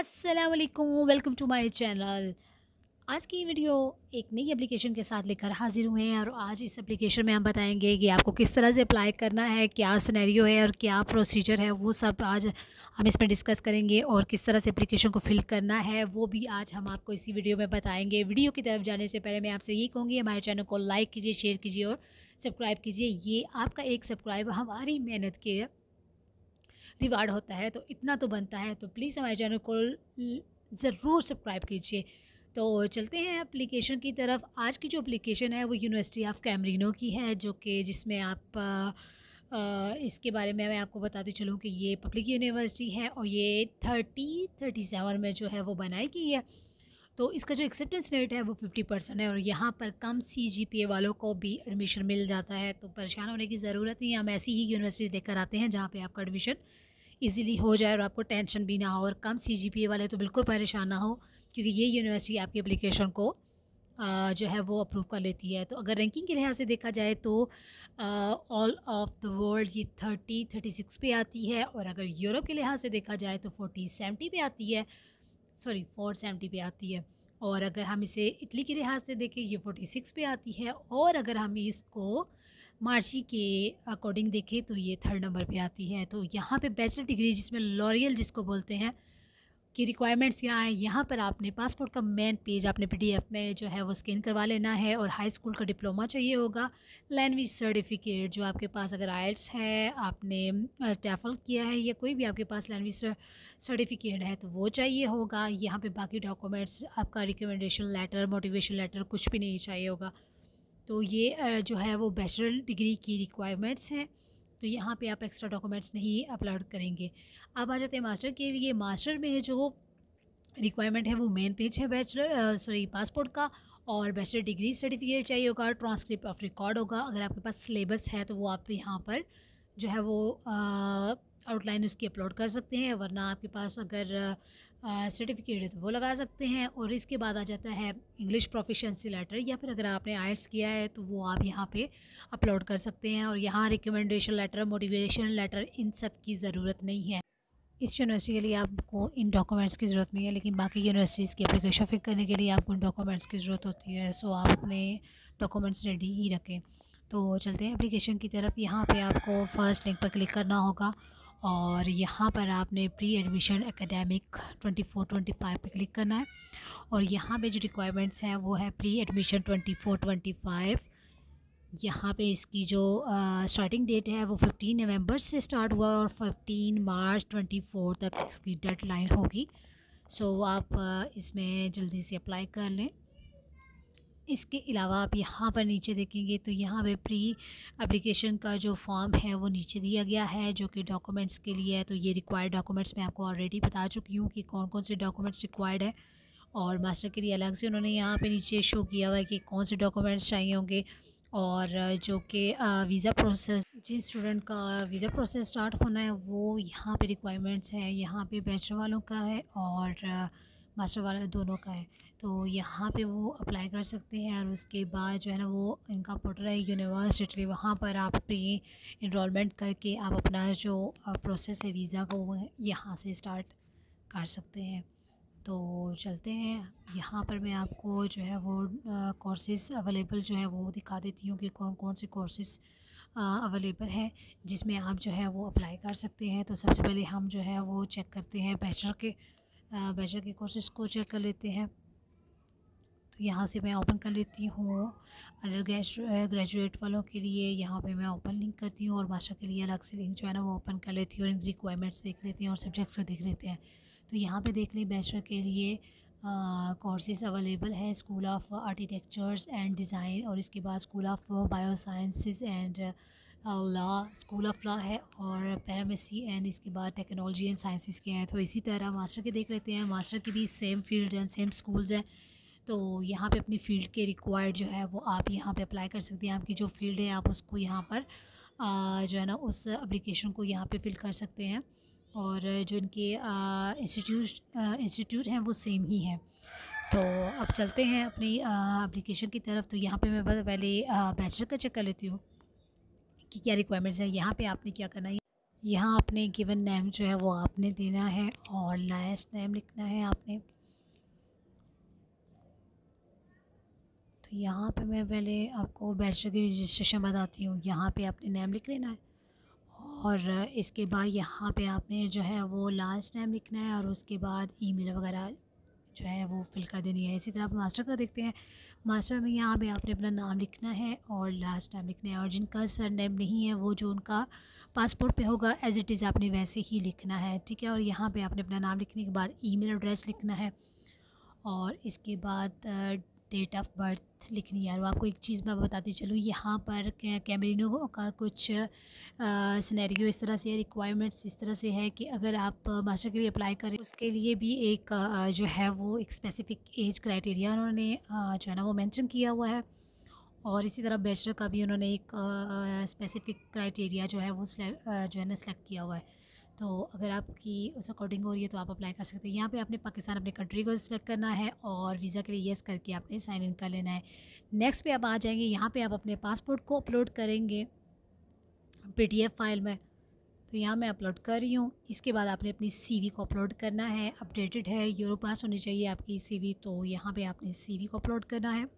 अस्सलाम वालेकुम, welcome to my channel. आज की वीडियो एक नई एप्लीकेशन के साथ लेकर हाजिर हुए हैं और आज इस एप्लीकेशन में हम बताएंगे कि आपको किस तरह से अप्लाई करना है, क्या सिनेरियो है और क्या प्रोसीजर है, वो सब आज हम इसमें डिस्कस करेंगे। और किस तरह से एप्लीकेशन को फिल करना है वो भी आज हम आपको इसी वीडियो में बताएंगे। वीडियो की तरफ जाने से पहले मैं आपसे यही कहूँगी, हमारे चैनल को लाइक कीजिए, शेयर कीजिए और सब्सक्राइब कीजिए। ये आपका एक सब्सक्राइब हमारी मेहनत के रिवार्ड होता है, तो इतना तो बनता है, तो प्लीज़ हमारे चैनल को ज़रूर सब्सक्राइब कीजिए। तो चलते हैं एप्लीकेशन की तरफ। आज की जो एप्लीकेशन है वो यूनिवर्सिटी ऑफ कैमरिनो की है, जो कि जिसमें आप इसके बारे में मैं आपको बताती चलूँ कि ये पब्लिक यूनिवर्सिटी है और ये 37 में जो है वो बनाई गई है। तो इसका जो एक्सेप्टेंस रेट है वो 50% है और यहाँ पर कम CGPA वालों को भी एडमिशन मिल जाता है, तो परेशान होने की ज़रूरत नहीं है। हम ऐसी ही यूनिवर्सिटीज़ लेकर आते हैं जहाँ पे आपका एडमिशन इजीली हो जाए और आपको टेंशन भी ना हो। और कम CGPA वाले तो बिल्कुल परेशान ना हो, क्योंकि ये यूनिवर्सिटी आपकी एप्लीकेशन को जो है वो अप्रूव कर लेती है। तो अगर रैंकिंग के लिहाज से देखा जाए तो ऑल ऑफ द वर्ल्ड ये 36 पे आती है, और अगर यूरोप के लिहाज से देखा जाए तो 70 पे आती है, सॉरी 470 पे आती है। और अगर हम इसे इटली के लिहाज से देखें ये 46 पे आती है, और अगर हम इसको मार्ची के अकॉर्डिंग देखें तो ये 3rd नंबर पे आती है। तो यहाँ पे बैचलर डिग्री जिसमें लॉरियल जिसको बोलते हैं की रिक्वायरमेंट्स क्या है, यहाँ पर आपने पासपोर्ट का मेन पेज आपने PDF में जो है वो स्कैन करवा लेना है, और हाई स्कूल का डिप्लोमा चाहिए होगा। लैंग्वेज सर्टिफिकेट जो आपके पास, अगर आइल्स है, आपने टैफल किया है, या कोई भी आपके पास लैंग्वेज सर्टिफिकेट है तो वो चाहिए होगा। यहाँ पे बाकी डॉक्यूमेंट्स, आपका रिकमेंडेशन लेटर, मोटिवेशन लेटर कुछ भी नहीं चाहिए होगा। तो ये जो है वो बैचलर डिग्री की रिक्वायरमेंट्स हैं, तो यहाँ पे आप एक्स्ट्रा डॉक्यूमेंट्स नहीं अपलोड करेंगे। अब आ जाते हैं मास्टर के लिए। मास्टर में जो रिक्वायरमेंट है वो मेन पेज है बैचलर सॉरी पासपोर्ट का, और बैचलर डिग्री सर्टिफिकेट चाहिए होगा, ट्रांसक्रिप्ट ऑफ रिकॉर्ड होगा। अगर आपके पास सिलेबस है तो वो आप यहाँ पर जो है वो आउटलाइन उसकी अपलोड कर सकते हैं, वरना आपके पास अगर सर्टिफिकेट है तो वो लगा सकते हैं। और इसके बाद आ जाता है इंग्लिश प्रोफिशिएंसी लेटर, या फिर अगर आपने आइल्स किया है तो वो आप यहाँ पे अपलोड कर सकते हैं। और यहाँ रिकमेंडेशन लेटर, मोटिवेशन लेटर, इन सब की ज़रूरत नहीं है। इस यूनिवर्सिटी के लिए आपको इन डॉक्यूमेंट्स की ज़रूरत नहीं है, लेकिन बाकी यूनिवर्सिटीज़ की एप्लीकेशन फिल करने के लिए आपको इन डॉक्यूमेंट्स की ज़रूरत होती है। सो आप अपने डॉक्यूमेंट्स रेडी ही रखें। तो चलते हैं एप्लीकेशन की तरफ। यहाँ पे आपको फर्स्ट लिंक पर क्लिक करना होगा, और यहाँ पर आपने प्री एडमिशन एकेडमिक 24-25 पे क्लिक करना है। और यहाँ पे जो रिक्वायरमेंट्स हैं वो है प्री एडमिशन 24-25। यहाँ पे इसकी जो स्टार्टिंग डेट है वो 15 नवंबर से स्टार्ट हुआ और 15 मार्च 24 तक इसकी डेडलाइन होगी। सो आप इसमें जल्दी से अप्लाई कर लें। इसके अलावा आप यहाँ पर नीचे देखेंगे तो यहाँ पे प्री एप्लीकेशन का जो फॉर्म है वो नीचे दिया गया है, जो कि डॉक्यूमेंट्स के लिए है। तो ये रिक्वायर्ड डॉक्यूमेंट्स मैं आपको ऑलरेडी बता चुकी हूँ कि कौन कौन से डॉक्यूमेंट्स रिक्वायर्ड है, और मास्टर के लिए अलग से उन्होंने यहाँ पे नीचे शो किया हुआ है कि कौन से डॉक्यूमेंट्स चाहिए होंगे। और जो कि वीज़ा प्रोसेस, जिन स्टूडेंट का वीज़ा प्रोसेस स्टार्ट होना है वो यहाँ पे रिक्वायरमेंट्स है। यहाँ पे बैचलर वालों का है और मास्टर वाले दोनों का है, तो यहाँ पे वो अप्लाई कर सकते हैं। और उसके बाद जो है ना वो इनका पोर्टल है यूनिवर्सिटी, वहाँ पर आप प्री इनरोलमेंट करके आप अपना जो प्रोसेस है वीज़ा को वो यहाँ से स्टार्ट कर सकते हैं। तो चलते हैं, यहाँ पर मैं आपको जो है वो कोर्सेज़ अवेलेबल जो है वो दिखा देती हूँ कि कौन कौन से कोर्सेज़ अवेलेबल है जिसमें आप जो है वो अप्लाई कर सकते हैं। तो सबसे पहले हम जो है वो चेक करते हैं बैचलर के कोर्सेज़ को चेक कर लेते हैं। तो यहाँ से मैं ओपन कर लेती हूँ अंडर ग्रेजुएट वालों के लिए, यहाँ पे मैं ओपन लिंक करती हूँ, और मास्टर के लिए अलग से लिंक जो है ना वो ओपन कर लेती हूँ और इन रिक्वायरमेंट्स देख लेते हैं और सब्जेक्ट्स को देख लेते हैं। तो यहाँ पे देख लें बैचलर के लिए कोर्सेज़ अवेलेबल है school of architectures and design, और इसके बाद school of bio sciences and law, school of law है, और पैरामेसी एंड इसके बाद टेक्नोलॉजी एंड साइंसेस के हैं। तो इसी तरह मास्टर के देख लेते हैं। मास्टर की भी same field and same schools हैं, तो यहाँ पे अपनी फ़ील्ड के रिक्वायर्ड जो है वो आप यहाँ पे अप्लाई कर सकते हैं। आपकी जो फील्ड है आप उसको यहाँ पर जो है ना उस एप्लीकेशन को यहाँ पे फिल कर सकते हैं, और जो इनके इंस्टीट्यूट हैं वो सेम ही हैं। तो अब चलते हैं अपनी एप्लीकेशन की तरफ। तो यहाँ पे मैं पहले बैचलर का चेक कर लेती हूँ कि क्या रिक्वायरमेंट्स है। यहाँ पे आपने क्या करना है, यहाँ अपने गिवन नेम जो है वो आपने देना है और लास्ट नेम लिखना है आपने। तो यहाँ पे मैं पहले आपको बैचलर की रजिस्ट्रेशन बताती हूँ। यहाँ पे आपने नेम लिख लेना है और इसके बाद यहाँ पे आपने जो है वो लास्ट नेम लिखना है और उसके बाद ईमेल वगैरह जो है वो फिल कर देनी है। इसी तरह आप मास्टर का देखते हैं। मास्टर में यहाँ पे आपने अपना नाम लिखना है और लास्ट नाम लिखना है और जिनका सर नेम नहीं है वो जो उनका पासपोर्ट पे होगा एज इट इज़ आपने वैसे ही लिखना है, ठीक है। और यहाँ पे आपने अपना नाम लिखने के बाद ईमेल एड्रेस लिखना है और इसके बाद डेट ऑफ बर्थ लिखनी है। और आपको एक चीज़ मैं बताती चलूँ, यहाँ पर कैमरिनो का कुछ सिनेरियो इस तरह से है, रिक्वायरमेंट्स इस तरह से है कि अगर आप मास्टर के लिए अप्लाई करें उसके लिए भी एक जो है वो एक स्पेसिफ़िक एज क्राइटेरिया उन्होंने जो है ना वो मेंशन किया हुआ है। और इसी तरह बैचलर का भी उन्होंने एक स्पेसिफ़िक क्राइटेरिया जो है वो जो है ना सेलेक्ट किया हुआ है। तो अगर आपकी उस अकॉर्डिंग हो रही है तो आप अप्लाई कर सकते हैं। यहाँ पे आपने पाकिस्तान अपने कंट्री को सिलेक्ट करना है और वीज़ा के लिए येस करके आपने साइन इन कर लेना है। नेक्स्ट पे आप आ जाएंगे, यहाँ पे आप अपने पासपोर्ट को अपलोड करेंगे पीडीएफ फाइल में। तो यहाँ मैं अपलोड कर रही हूँ। इसके बाद आपने अपनी सीवी को अपलोड करना है, अपडेटेड है, यूरो पास होनी चाहिए आपकी सीवी। तो यहाँ पे आपने सीवी को अपलोड करना है।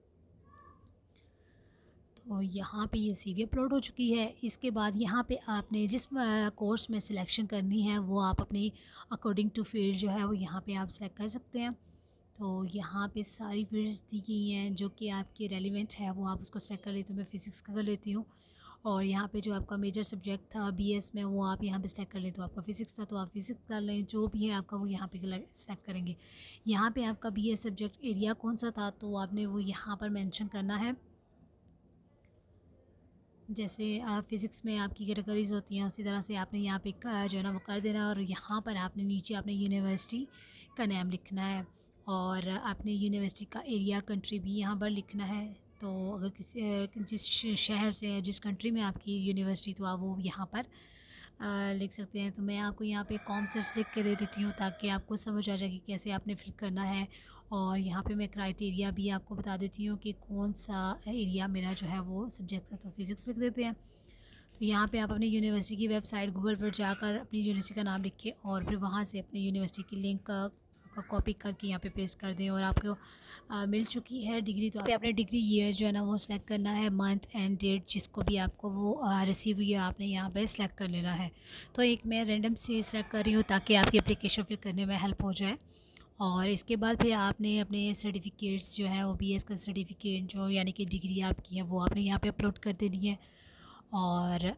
तो यहाँ पे ये सीवी अपलोड हो चुकी है। इसके बाद यहाँ पे आपने जिस कोर्स में सिलेक्शन करनी है वो आप अपनी अकॉर्डिंग टू फील्ड जो है वो यहाँ पे आप सेलेक्ट कर सकते हैं। तो यहाँ पे सारी फील्ड्स दी गई हैं जो कि आपके रेलिवेंट है, वो आप उसको सेलेक्ट कर लेते हो। मैं फ़िज़िक्स का कर लेती हूँ और यहाँ पे जो आपका मेजर सब्जेक्ट था बीएस में वो आप यहाँ पे सेलेक्ट कर लेते हो। आपका फ़िज़िक्स था तो आप फ़िज़िक्स कर लें, जो भी है आपका वो यहाँ पे सेलेक्ट करेंगे। यहाँ पे आपका बीएस सब्जेक्ट एरिया कौन सा था तो आपने वो यहाँ पर मेंशन करना है। जैसे फ़िज़िक्स में आपकी कैटेगरीज़ होती हैं उसी तरह से आपने यहाँ पे जो है ना वो कर देना। और यहाँ पर आपने नीचे आपने यूनिवर्सिटी का नाम लिखना है और आपने यूनिवर्सिटी का एरिया कंट्री भी यहाँ पर लिखना है। तो अगर किसी जिस शहर से है, जिस कंट्री में आपकी यूनिवर्सिटी, तो आप वो यहाँ पर लिख सकते हैं। तो मैं आपको यहाँ पे कॉन्सेप्ट्स लिख के दे देती हूँ ताकि आपको समझ आ जाए कि कैसे आपने फिल करना है। और यहाँ पे मैं क्राइटेरिया भी आपको बता देती हूँ कि कौन सा एरिया मेरा जो है वो सब्जेक्ट है। तो फ़िज़िक्स लिख देते हैं। तो यहाँ पे आप अपनी यूनिवर्सिटी की वेबसाइट गूगल पर जाकर अपनी यूनिवर्सिटी का नाम लिख के और फिर वहाँ से अपनी यूनिवर्सिटी की लिंक का कॉपी करके यहाँ पे पेस्ट कर दें और आपको मिल चुकी है डिग्री। तो आपने डिग्री ईयर जो है ना वो सिलेक्ट करना है, मंथ एंड डेट जिसको भी आपको वो रिसीव हुई है आपने यहाँ पे सिलेक्ट कर लेना है। तो एक मैं रैंडम से सिलेक्ट कर रही हूँ ताकि आपकी एप्लीकेशन फिल करने में हेल्प हो जाए। और इसके बाद फिर आपने अपने सर्टिफिकेट्स जो है वो बीएस का सर्टिफिकेट जो यानी कि डिग्री आपकी है वो आपने यहाँ पे अपलोड कर देनी है। और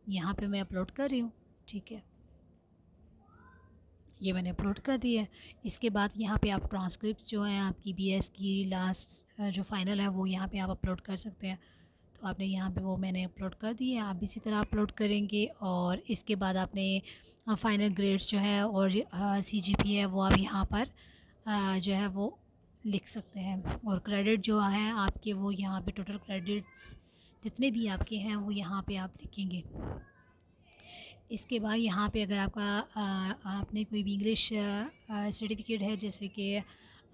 यहाँ पे मैं अपलोड कर रही हूँ, ठीक है, ये मैंने अपलोड कर दिया है। इसके बाद यहाँ पे आप ट्रांसक्रिप्ट जो है आपकी बीएस की लास्ट जो फाइनल है वो यहाँ पे आप अपलोड कर सकते हैं। तो आपने यहाँ पे वो मैंने अपलोड कर दी है, आप भी इसी तरह अपलोड करेंगे। और इसके बाद आपने फाइनल ग्रेड्स जो है और सीजीपी है वो आप यहाँ पर जो है वो लिख सकते हैं। और क्रेडिट जो है आपके वो यहाँ पे टोटल क्रेडिट्स जितने भी आपके हैं वो यहाँ पे आप लिखेंगे। इसके बाद यहाँ पे अगर आपका आपने कोई भी इंग्लिश सर्टिफिकेट है जैसे कि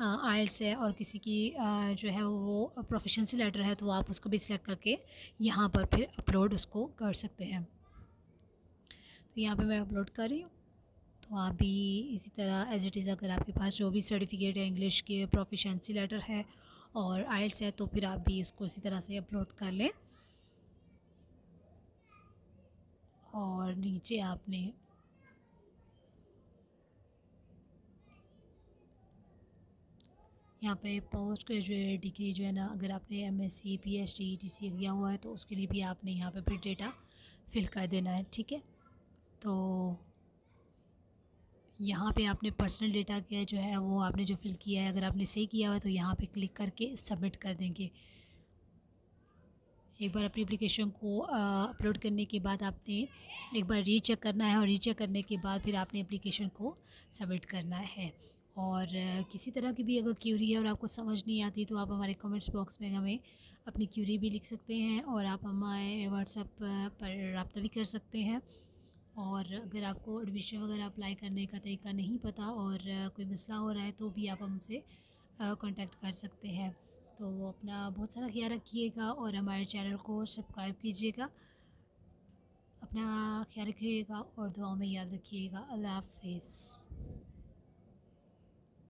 आइल्स है और किसी की जो है वो प्रोफिशिएंसी लेटर है तो आप उसको भी सिलेक्ट करके यहाँ पर फिर अपलोड उसको कर सकते हैं। तो यहाँ पे मैं अपलोड कर रही हूँ। तो आप भी इसी तरह एज इट इज़ अगर आपके पास जो भी सर्टिफिकेट है इंग्लिश के प्रोफिशिएंसी लेटर है और आइल्स है तो फिर आप भी इसको इसी तरह से अपलोड कर लें। और नीचे आपने यहाँ पे पोस्ट ग्रेजुएट डिग्री जो है ना अगर आपने एमएससी पीएचडी ईटीसी किया हुआ है तो उसके लिए भी आपने यहाँ पे फिर डेटा फिल कर देना है, ठीक है। तो यहाँ पे आपने पर्सनल डेटा क्या जो है वो आपने जो फिल किया है अगर आपने सही किया हुआ है तो यहाँ पे क्लिक करके सबमिट कर देंगे। एक बार अपनी एप्लीकेशन को अपलोड करने के बाद आपने एक बार रीचेक करना है और रीचेक करने के बाद फिर आपने एप्लीकेशन को सबमिट करना है। और किसी तरह की भी अगर क्यूरी है और आपको समझ नहीं आती तो आप हमारे कमेंट्स बॉक्स में हमें अपनी क्यूरी भी लिख सकते हैं और आप हमारे व्हाट्सएप पर रब्ता भी कर सकते हैं। और अगर आपको एडमिशन वगैरह अप्लाई करने का तरीका नहीं पता और कोई मसला हो रहा है तो भी आप हमसे कांटेक्ट कर सकते हैं। तो अपना बहुत सारा ख्याल रखिएगा और हमारे चैनल को सब्सक्राइब कीजिएगा। अपना ख्याल रखिएगा और दुआओं में याद रखिएगा। अल्लाह हाफ़िज़।